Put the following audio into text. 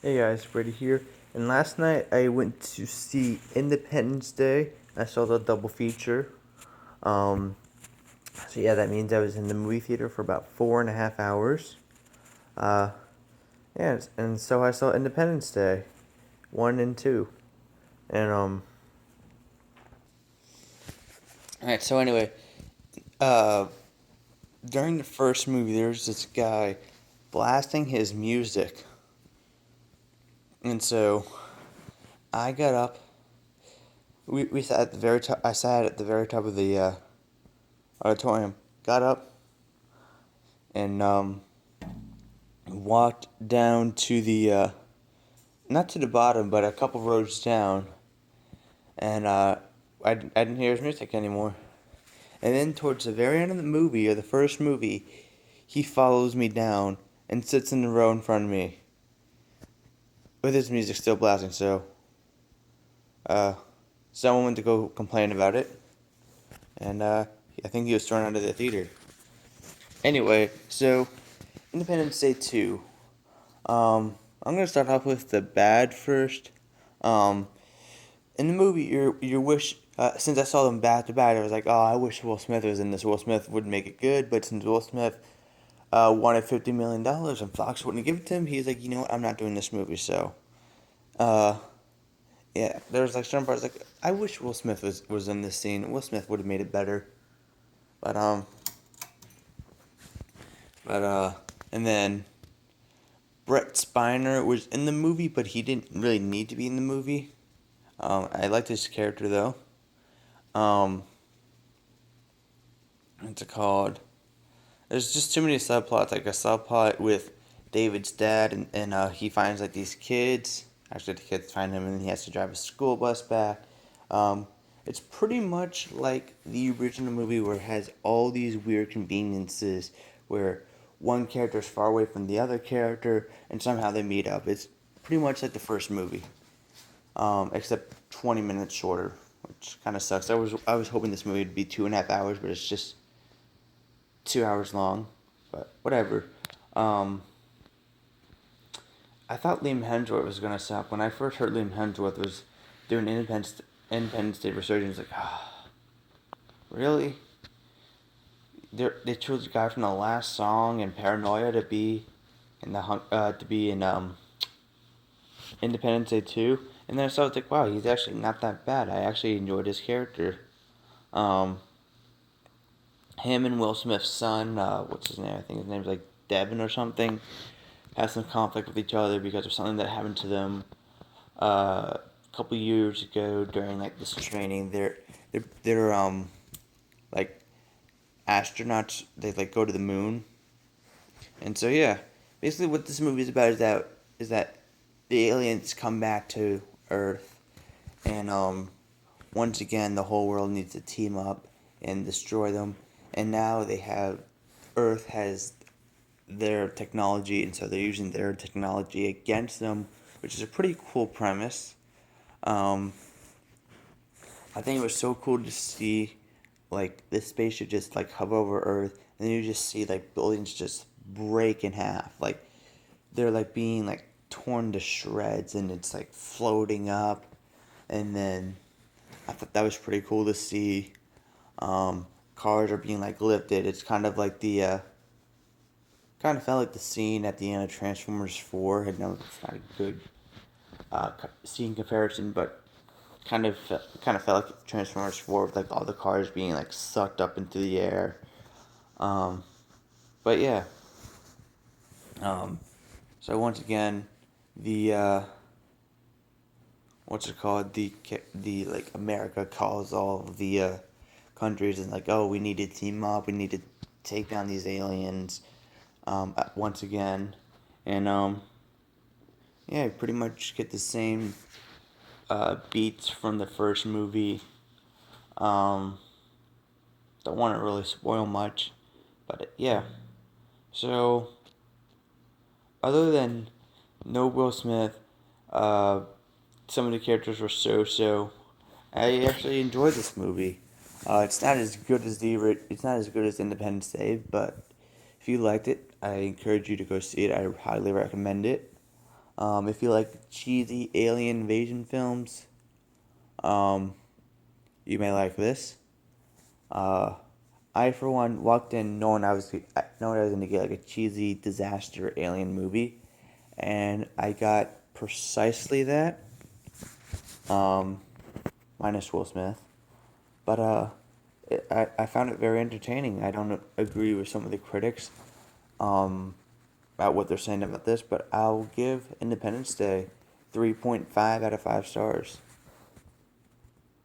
Hey guys, Brady here. And last night I went to see Independence Day. I saw the double feature. Um, so yeah, that means I was in the movie theater for about 4.5 hours. Uh, yeah, and so I saw Independence Day, 1 and 2. And Alright, so anyway, uh, during the first movie, there's this guy blasting his music. And so I got up. We sat at the very top. I sat at the very top of the auditorium. Got up and walked down to the not to the bottom, but a couple rows down, and I didn't hear his music anymore. And then towards the very end of the movie, or the first movie, he follows me down and sits in the row in front of me with his music still blasting. So, uh, someone went to go complain about it, and I think he was thrown out of the theater. Anyway, so Independence Day 2. I'm gonna start off with the bad first. Um, in the movie, your wish. Since I saw them back to back, I was like, oh, I wish Will Smith was in this. Will Smith would make it good, but since Will Smith wanted $50 million and Fox wouldn't give it to him, he's like, you know what, I'm not doing this movie. So, uh, yeah, there was like certain parts like I wish Will Smith was in this scene. Will Smith would have made it better, but and then Brett Spiner was in the movie, but he didn't really need to be in the movie. I liked his character though. Um, what's it called? There's just too many subplots. Like a subplot with David's dad, and he finds like these kids. Actually, the kids find him, and then he has to drive a school bus back. Um, it's pretty much like the original movie, where it has all these weird conveniences where one character is far away from the other character, and somehow they meet up. It's pretty much like the first movie, except 20 minutes shorter, which kind of sucks. I was hoping this movie would be 2.5 hours, but it's just 2 hours long. But whatever. Um, I thought Liam Hemsworth was gonna suck when I first heard Liam Hemsworth was doing Independence Day Resurgence. Like, ah, really? They chose the guy from the last song and Paranoia to be in Independence Day 2. And then I saw, like, wow, he's actually not that bad. I actually enjoyed his character. Um, him and Will Smith's son, what's his name? I think his name's like Devin or something, have some conflict with each other because of something that happened to them a couple years ago during like this training. They're like astronauts. They like go to the moon, and so yeah, basically what this movie is about is that the aliens come back to Earth, and once again the whole world needs to team up and destroy them, and now Earth has their technology, and so they're using their technology against them, which is a pretty cool premise. Um, I think it was so cool to see like this spaceship just like hover over Earth, and then you just see like buildings just break in half, like they're like being like torn to shreds, and it's like floating up, and then I thought that was pretty cool to see. Um, Cars are being like lifted. It's kind of like the kind of felt like the scene at the end of Transformers 4. I know it's not a good scene comparison, but kind of felt like Transformers 4 with like all the cars being like sucked up into the air. Um, but yeah. Um, so once again, the what's it called? The like America calls all of the countries and like, oh, we need to team up. We need to take down these aliens. Once again, and yeah, pretty much get the same beats from the first movie. Um, don't want to really spoil much, but yeah. So, other than no Will Smith, uh, some of the characters were so. I actually enjoyed this movie. It's not as good as Independence Day, but if you liked it, I encourage you to go see it. I highly recommend it. If you like cheesy alien invasion films, um, you may like this. Uh, I, for one, walked in knowing I was going to get like a cheesy disaster alien movie, and I got precisely that, um, minus Will Smith. But I found it very entertaining. I don't agree with some of the critics about what they're saying about this, but I'll give Independence Day 3.5 out of 5 stars.